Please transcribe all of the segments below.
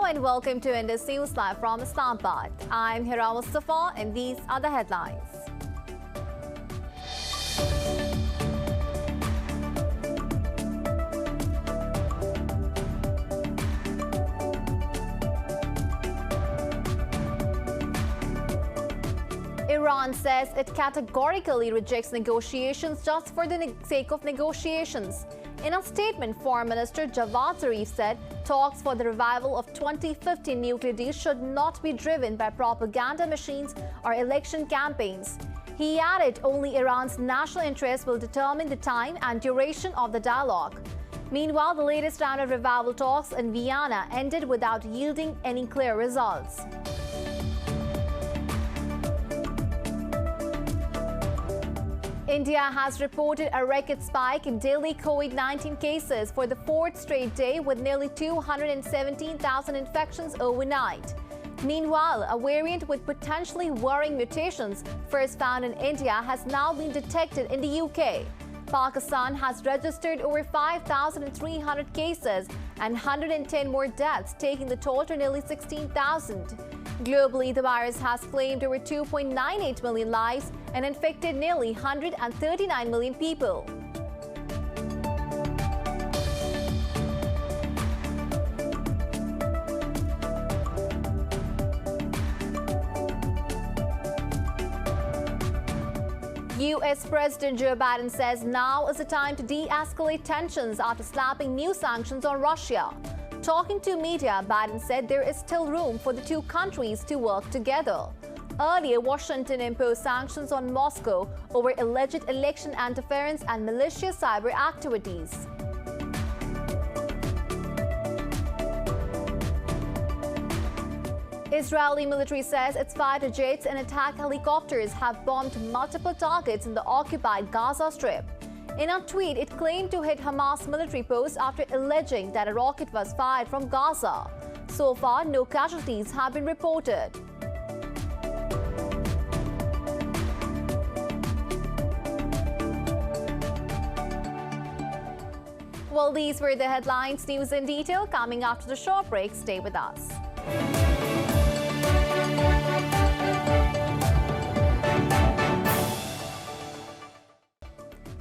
and welcome to Indus News Live from Islamabad. I'm Hira Mustafa and these are the headlines. Iran says it categorically rejects negotiations just for the sake of negotiations. In a statement, Foreign Minister Javad Zarif said talks for the revival of 2015 nuclear deal should not be driven by propaganda machines or election campaigns. He added only Iran's national interest will determine the time and duration of the dialogue. Meanwhile, the latest round of revival talks in Vienna ended without yielding any clear results. India has reported a record spike in daily COVID-19 cases for the fourth straight day, with nearly 217,000 infections overnight. Meanwhile, a variant with potentially worrying mutations first found in India has now been detected in the UK. Pakistan has registered over 5,300 cases and 110 more deaths, taking the total to nearly 16,000. Globally, the virus has claimed over 2.98 million lives and infected nearly 139 million people. US President Joe Biden says now is the time to de-escalate tensions after slapping new sanctions on Russia. Talking to media, Biden said there is still room for the two countries to work together. Earlier, Washington imposed sanctions on Moscow over alleged election interference and malicious cyber activities. Israeli military says its fighter jets and attack helicopters have bombed multiple targets in the occupied Gaza Strip. In a tweet, it claimed to hit Hamas military posts after alleging that a rocket was fired from Gaza. So far, no casualties have been reported. Well, these were the headlines. News in detail coming after the short break. Stay with us.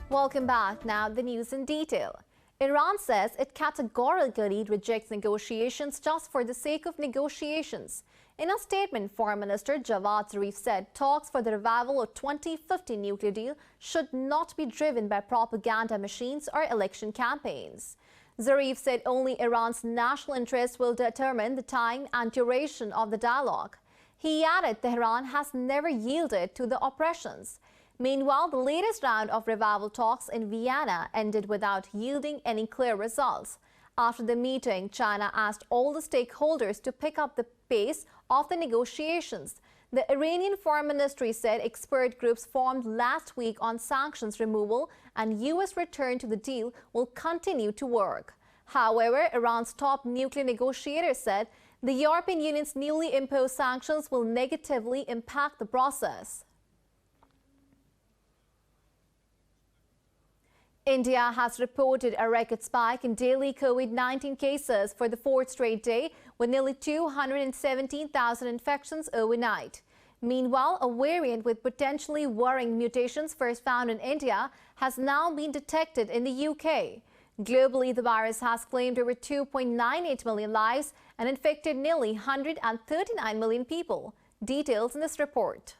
Welcome back. Now the news in detail. Iran says it categorically rejects negotiations just for the sake of negotiations. In a statement, Foreign Minister Javad Zarif said talks for the revival of 2015 nuclear deal should not be driven by propaganda machines or election campaigns. Zarif said only Iran's national interest will determine the time and duration of the dialogue. He added Tehran has never yielded to the oppressions. Meanwhile, the latest round of revival talks in Vienna ended without yielding any clear results. After the meeting, China asked all the stakeholders to pick up the pace of the negotiations. The Iranian Foreign Ministry said expert groups formed last week on sanctions removal and U.S. return to the deal will continue to work. However, Iran's top nuclear negotiator said the European Union's newly imposed sanctions will negatively impact the process. India has reported a record spike in daily COVID-19 cases for the fourth straight day, with nearly 217,000 infections overnight. Meanwhile, a variant with potentially worrying mutations first found in India has now been detected in the UK. Globally, the virus has claimed over 2.98 million lives and infected nearly 139 million people. Details in this report.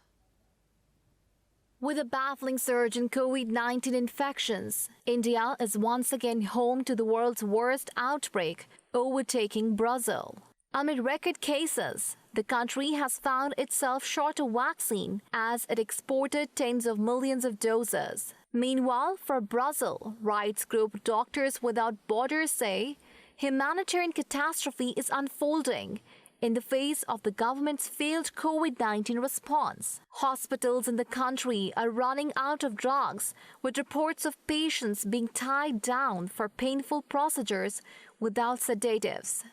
With a baffling surge in COVID-19 infections, India is once again home to the world's worst outbreak, overtaking Brazil. Amid record cases, the country has found itself short of vaccine as it exported tens of millions of doses. Meanwhile, for Brazil, rights group Doctors Without Borders say humanitarian catastrophe is unfolding in the face of the government's failed COVID-19 response. Hospitals in the country are running out of drugs, with reports of patients being tied down for painful procedures without sedatives.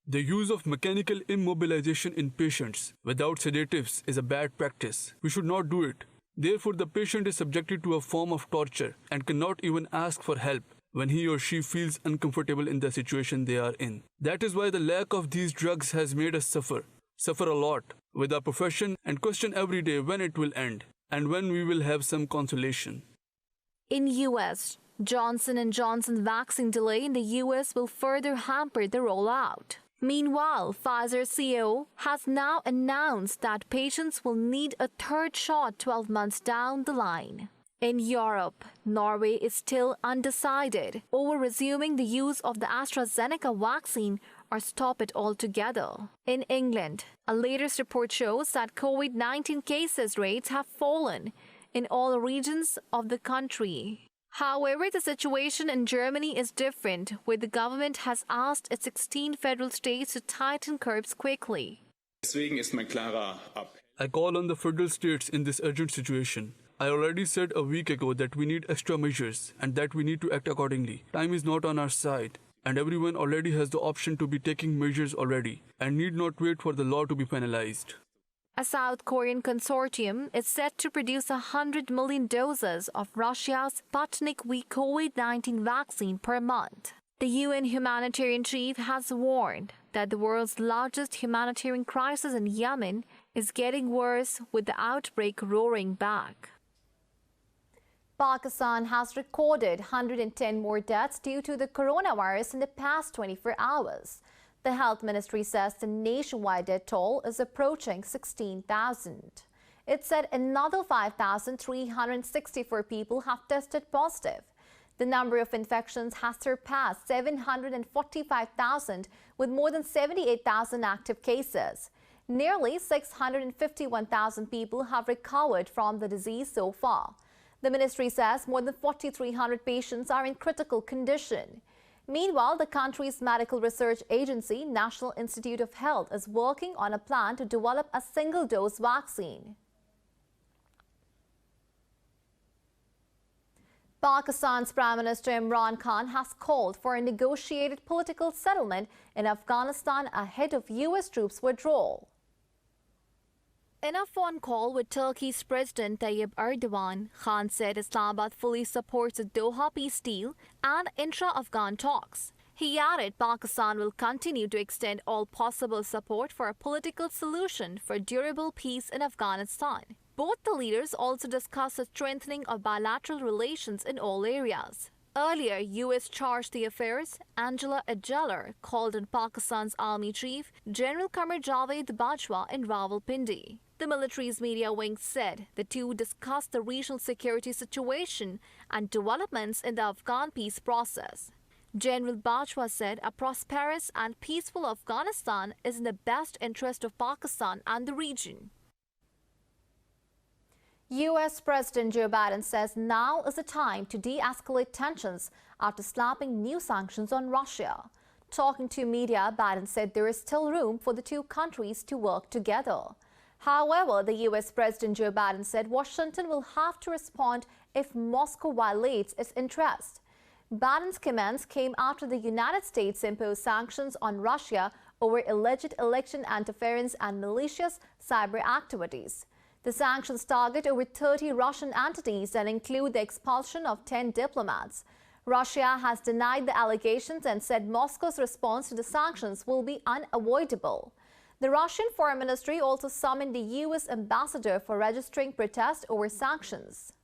The use of mechanical immobilization in patients without sedatives is a bad practice. We should not do it. Therefore, the patient is subjected to a form of torture and cannot even ask for help. when he or she feels uncomfortable in the situation they are in. That is why the lack of these drugs has made us suffer a lot with our profession and question every day when it will end and when we will have some consolation. In US, Johnson & Johnson's vaccine delay in the US will further hamper the rollout. Meanwhile, Pfizer CEO has now announced that patients will need a third shot 12 months down the line. In Europe, Norway is still undecided over resuming the use of the AstraZeneca vaccine or stop it altogether. In England, a latest report shows that COVID-19 cases rates have fallen in all regions of the country. However, the situation in Germany is different, where the government has asked its 16 federal states to tighten curbs quickly. I call on the federal states in this urgent situation. I already said a week ago that we need extra measures and that we need to act accordingly. Time is not on our side, and everyone already has the option to be taking measures already and need not wait for the law to be penalized. A South Korean consortium is set to produce 100 million doses of Russia's Sputnik V COVID-19 vaccine per month. The UN humanitarian chief has warned that the world's largest humanitarian crisis in Yemen is getting worse with the outbreak roaring back. Pakistan has recorded 110 more deaths due to the coronavirus in the past 24 hours. The health ministry says the nationwide death toll is approaching 16,000. It said another 5,364 people have tested positive. The number of infections has surpassed 745,000 with more than 78,000 active cases. Nearly 651,000 people have recovered from the disease so far. The ministry says more than 4,300 patients are in critical condition. Meanwhile, the country's medical research agency, National Institute of Health, is working on a plan to develop a single-dose vaccine. Pakistan's Prime Minister Imran Khan has called for a negotiated political settlement in Afghanistan ahead of U.S. troops' withdrawal. In a phone call with Turkey's President Tayyip Erdogan, Khan said Islamabad fully supports the Doha peace deal and intra-Afghan talks. He added Pakistan will continue to extend all possible support for a political solution for durable peace in Afghanistan. Both the leaders also discussed the strengthening of bilateral relations in all areas. Earlier, U.S. Charge d'Affaires Angela Adjeller called on Pakistan's Army Chief General Qamar Javed Bajwa in Rawalpindi. The military's media wing said the two discussed the regional security situation and developments in the Afghan peace process. General Bajwa said a prosperous and peaceful Afghanistan is in the best interest of Pakistan and the region. U.S. President Joe Biden says now is the time to de-escalate tensions after slapping new sanctions on Russia. Talking to media, Biden said there is still room for the two countries to work together. However, the U.S. President Joe Biden said Washington will have to respond if Moscow violates its interest. Biden's comments came after the United States imposed sanctions on Russia over alleged election interference and malicious cyber activities. The sanctions target over 30 Russian entities and include the expulsion of 10 diplomats. Russia has denied the allegations and said Moscow's response to the sanctions will be unavoidable. The Russian Foreign Ministry also summoned the U.S. ambassador for registering protest over sanctions.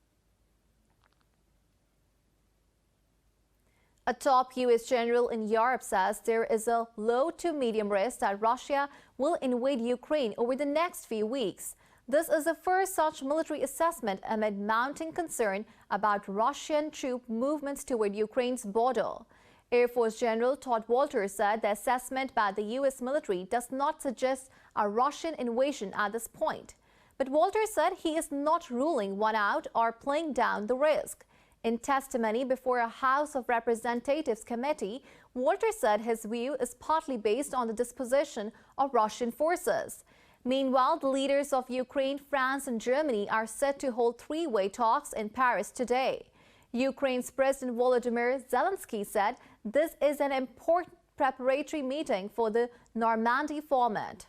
A top U.S. general in Europe says there is a low to medium risk that Russia will invade Ukraine over the next few weeks. This is the first such military assessment amid mounting concern about Russian troop movements toward Ukraine's border. Air Force General Todd Walters said the assessment by the U.S. military does not suggest a Russian invasion at this point. But Walters said he is not ruling one out or playing down the risk. In testimony before a House of Representatives committee, Walters said his view is partly based on the disposition of Russian forces. Meanwhile, the leaders of Ukraine, France, and Germany are set to hold three-way talks in Paris today. Ukraine's President Volodymyr Zelensky said this is an important preparatory meeting for the Normandy format.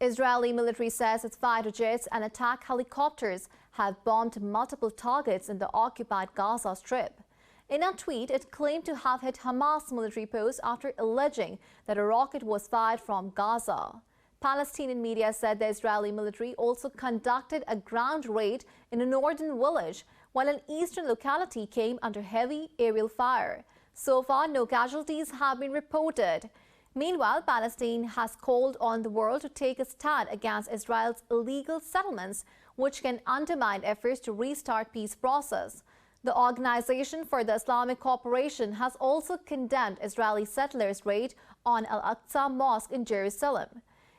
Israeli military says its fighter jets and attack helicopters have bombed multiple targets in the occupied Gaza Strip. In a tweet, it claimed to have hit Hamas military posts after alleging that a rocket was fired from Gaza. Palestinian media said the Israeli military also conducted a ground raid in a northern village, while an eastern locality came under heavy aerial fire. So far, no casualties have been reported. Meanwhile, Palestine has called on the world to take a stand against Israel's illegal settlements, which can undermine efforts to restart peace process. The Organization for the Islamic Cooperation has also condemned Israeli settlers' raid on Al-Aqsa Mosque in Jerusalem.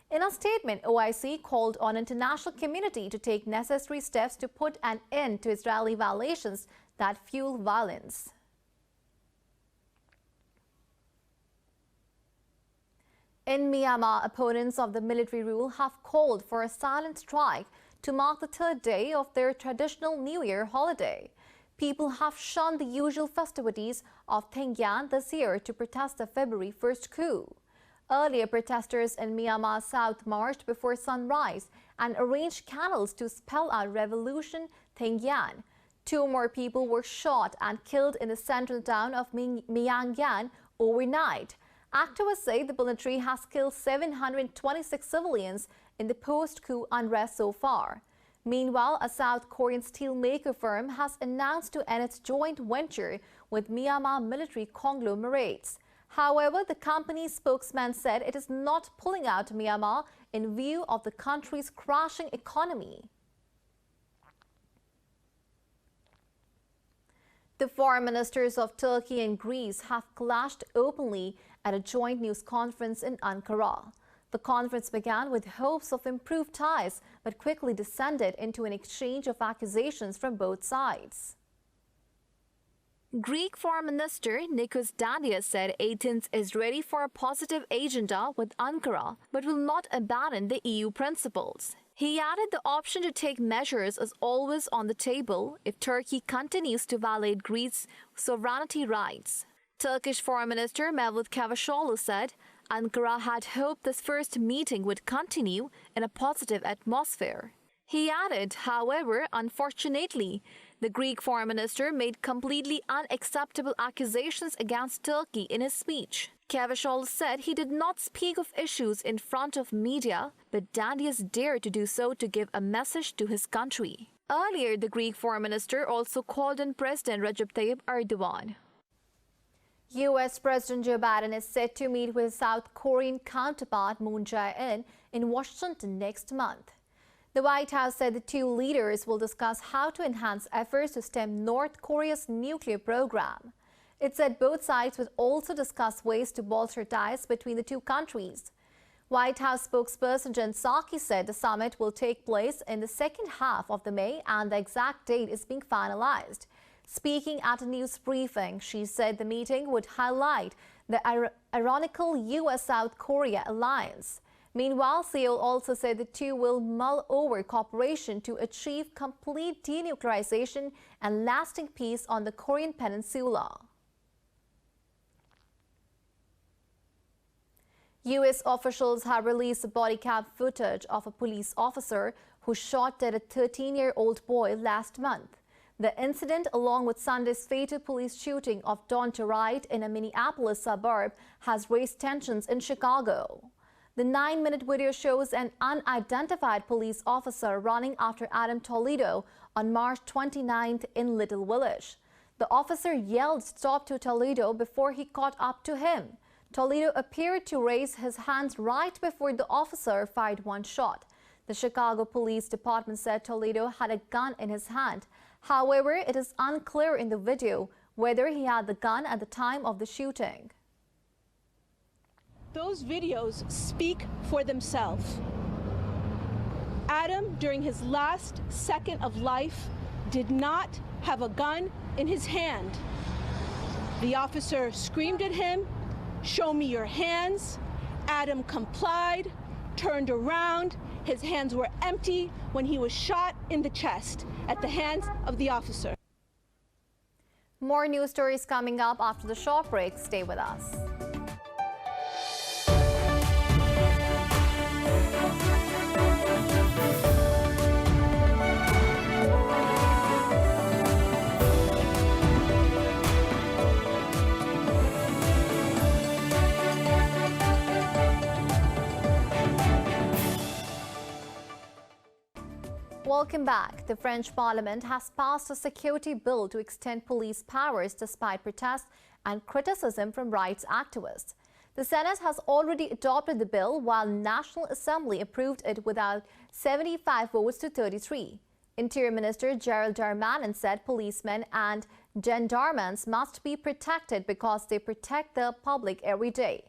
In a statement, OIC called on international community to take necessary steps to put an end to Israeli violations that fuel violence. In Myanmar, opponents of the military rule have called for a silent strike to mark the third day of their traditional New Year holiday. People have shunned the usual festivities of Thingyan this year to protest the February 1st coup. Earlier, protesters in Myanmar South marched before sunrise and arranged candles to spell out Revolution Thingyan. 2 more people were shot and killed in the central town of Myanmar overnight. Activists say the military has killed 726 civilians in the post-coup unrest so far. Meanwhile, a South Korean steelmaker firm has announced to end its joint venture with Myanmar military conglomerates. However, the company's spokesman said it is not pulling out Myanmar in view of the country's crashing economy. The foreign ministers of Turkey and Greece have clashed openly at a joint news conference in Ankara. The conference began with hopes of improved ties, but quickly descended into an exchange of accusations from both sides. Greek Foreign Minister Nikos Dandias said Athens is ready for a positive agenda with Ankara, but will not abandon the EU principles. He added the option to take measures is always on the table if Turkey continues to violate Greece's sovereignty rights. Turkish Foreign Minister Mevlut Cavusoglu said Ankara had hoped this first meeting would continue in a positive atmosphere. He added, however, unfortunately, the Greek Foreign Minister made completely unacceptable accusations against Turkey in his speech. Cavusoglu said he did not speak of issues in front of media, but Dandias dared to do so to give a message to his country. Earlier, the Greek Foreign Minister also called on President Recep Tayyip Erdogan. U.S. President Joe Biden is set to meet with his South Korean counterpart Moon Jae-in in Washington next month. The White House said the 2 leaders will discuss how to enhance efforts to stem North Korea's nuclear program. It said both sides would also discuss ways to bolster ties between the 2 countries. White House spokesperson Jen Psaki said the summit will take place in the second half of May and the exact date is being finalized. Speaking at a news briefing, she said the meeting would highlight the ironical U.S.-South Korea alliance. Meanwhile, Seoul also said the 2 will mull over cooperation to achieve complete denuclearization and lasting peace on the Korean peninsula. U.S. officials have released body cam footage of a police officer who shot dead a 13-year-old boy last month. The incident, along with Sunday's fatal police shooting of Donta Wright in a Minneapolis suburb, has raised tensions in Chicago. The 9-minute video shows an unidentified police officer running after Adam Toledo on March 29th in Little Village. The officer yelled "Stop" to Toledo before he caught up to him. Toledo appeared to raise his hands right before the officer fired 1 shot. The Chicago Police Department said Toledo had a gun in his hand. However, it is unclear in the video whether he had the gun at the time of the shooting. Those videos speak for themselves. Adam, during his last second of life, did not have a gun in his hand. The officer screamed at him, "Show me your hands." Adam complied, turned around. His hands were empty when he was shot in the chest at the hands of the officer. More news stories coming up after the short break. Stay with us. Welcome back. The French Parliament has passed a security bill to extend police powers despite protests and criticism from rights activists. The Senate has already adopted the bill, while National Assembly approved it without 75 votes to 33. Interior Minister Gerald Darmanin said policemen and gendarmes must be protected because they protect the public every day.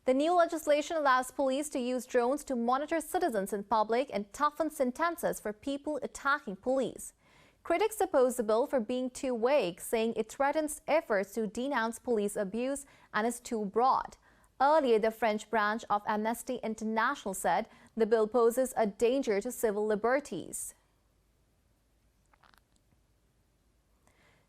The new legislation allows police to use drones to monitor citizens in public and toughen sentences for people attacking police. Critics oppose the bill for being too vague, saying it threatens efforts to denounce police abuse and is too broad. Earlier, the French branch of Amnesty International said the bill poses a danger to civil liberties.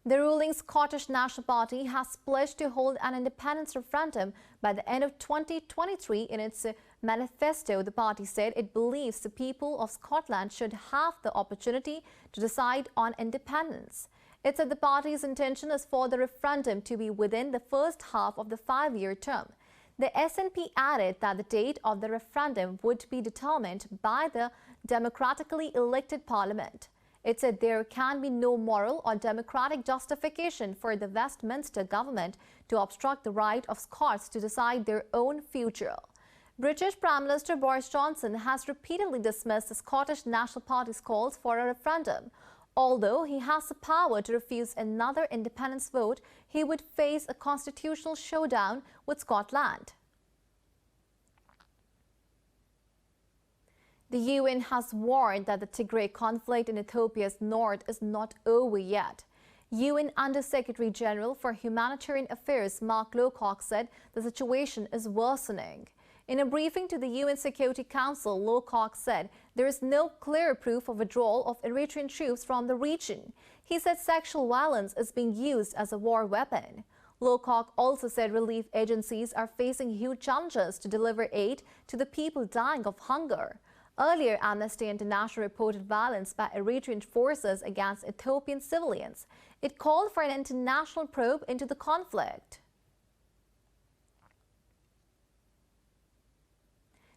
The ruling Scottish National Party has pledged to hold an independence referendum by the end of 2023. In its manifesto, the party said it believes the people of Scotland should have the opportunity to decide on independence. It said the party's intention is for the referendum to be within the first half of the 5-year term. The SNP added that the date of the referendum would be determined by the democratically elected parliament. It said there can be no moral or democratic justification for the Westminster government to obstruct the right of Scots to decide their own future. British Prime Minister Boris Johnson has repeatedly dismissed the Scottish National Party's calls for a referendum. Although he has the power to refuse another independence vote, he would face a constitutional showdown with Scotland. The UN has warned that the Tigray conflict in Ethiopia's north is not over yet. UN Under-Secretary General for Humanitarian Affairs Mark Lowcock said the situation is worsening. In a briefing to the UN Security Council, Lowcock said there is no clear proof of withdrawal of Eritrean troops from the region. He said sexual violence is being used as a war weapon. Lowcock also said relief agencies are facing huge challenges to deliver aid to the people dying of hunger. Earlier, Amnesty International reported violence by Eritrean forces against Ethiopian civilians. It called for an international probe into the conflict.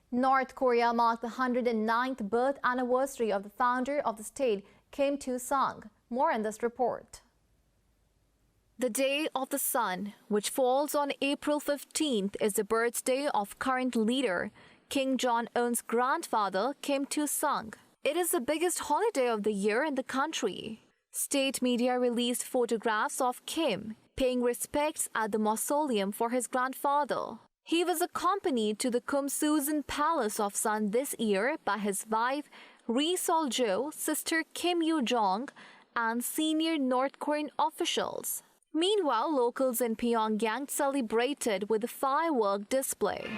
North Korea marked the 109th birth anniversary of the founder of the state, Kim Il-sung. More in this report. The Day of the Sun, which falls on April 15th, is the birthday of current leader Kim Jong-un's grandfather, Kim Il-sung. It is the biggest holiday of the year in the country. State media released photographs of Kim paying respects at the mausoleum for his grandfather. He was accompanied to the Kumsusan Palace of Sun this year by his wife, Ri Sol-jo, sister Kim Yoo-jong, and senior North Korean officials. Meanwhile, locals in Pyongyang celebrated with a firework display.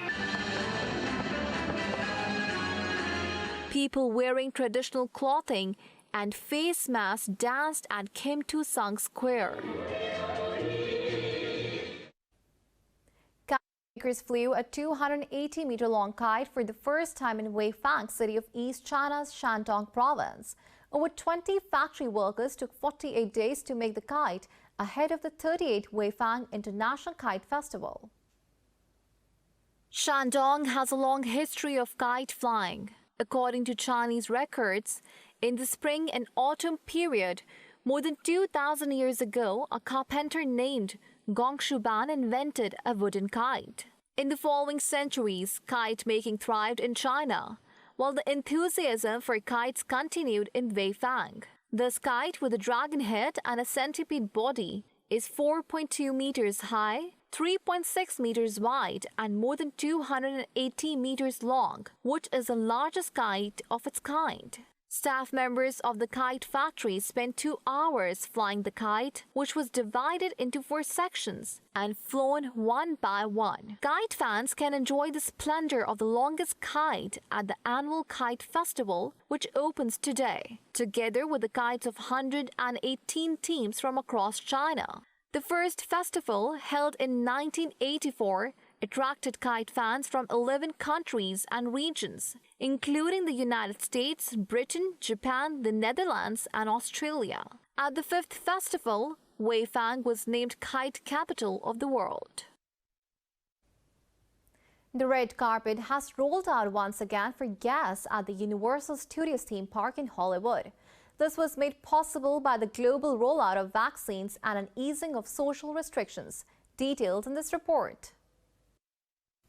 People wearing traditional clothing and face masks danced at Kim Il-sung Square. Makers flew a 280-meter-long kite for the first time in Weifang, city of East China's Shandong province. Over 20 factory workers took 48 days to make the kite ahead of the 38th Weifang International Kite Festival. Shandong has a long history of kite flying. According to Chinese records, in the spring and autumn period, more than 2,000 years ago, a carpenter named Gong Shuban invented a wooden kite. In the following centuries, kite making thrived in China, while the enthusiasm for kites continued in Weifang. This kite, with a dragon head and a centipede body, is 4.2 meters high, 3.6 meters wide, and more than 280 meters long, which is the largest kite of its kind. Staff members of the kite factory spent 2 hours flying the kite, which was divided into 4 sections and flown one by one. Kite fans can enjoy the splendor of the longest kite at the annual Kite Festival, which opens today, together with the kites of 118 teams from across China. The first festival, held in 1984, attracted kite fans from 11 countries and regions, including the United States, Britain, Japan, the Netherlands, and Australia. At the 5th festival, Weifang was named Kite Capital of the World. The red carpet has rolled out once again for guests at the Universal Studios theme park in Hollywood. This was made possible by the global rollout of vaccines and an easing of social restrictions. Details in this report.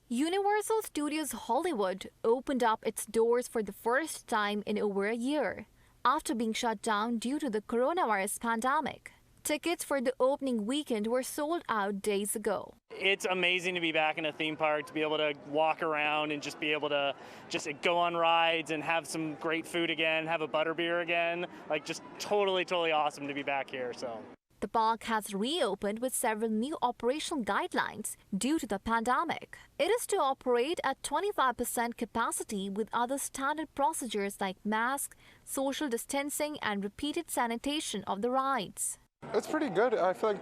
Universal Studios Hollywood opened up its doors for the first time in over a year, after being shut down due to the coronavirus pandemic. Tickets for the opening weekend were sold out days ago. It's amazing to be back in a theme park, to be able to walk around and just be able to just go on rides and have some great food again, have a butterbeer again. Like, just totally awesome to be back here. So the park has reopened with several new operational guidelines due to the pandemic. It is to operate at 25% capacity with other standard procedures like mask, social distancing and repeated sanitation of the rides. It's pretty good. I feel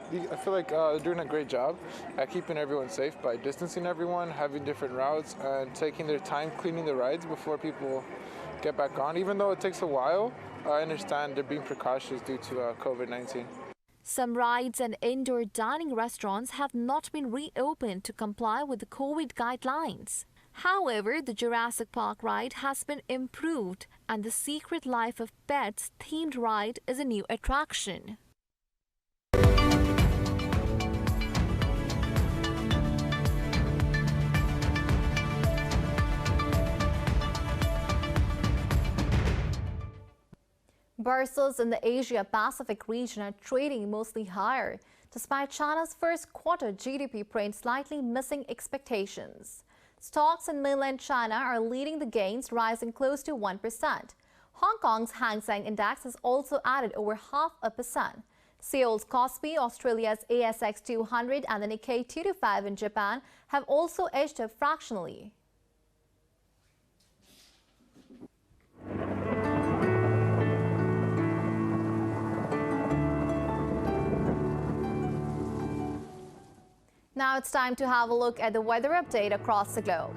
like they're doing a great job at keeping everyone safe by distancing everyone, having different routes, and taking their time cleaning the rides before people get back on. Even though it takes a while, I understand they're being precautious due to COVID-19. Some rides and indoor dining restaurants have not been reopened to comply with the COVID guidelines. However, the Jurassic Park ride has been improved, and the Secret Life of Pets themed ride is a new attraction. Bourses in the Asia-Pacific region are trading mostly higher, despite China's first quarter GDP print slightly missing expectations. Stocks in mainland China are leading the gains, rising close to 1%. Hong Kong's Hang Seng Index has also added over 0.5%. Seoul's Kospi, Australia's ASX 200 and the Nikkei 225 in Japan have also edged up fractionally. Now it's time to have a look at the weather update across the globe.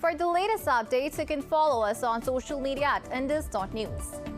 For the latest updates, you can follow us on social media at indus.news.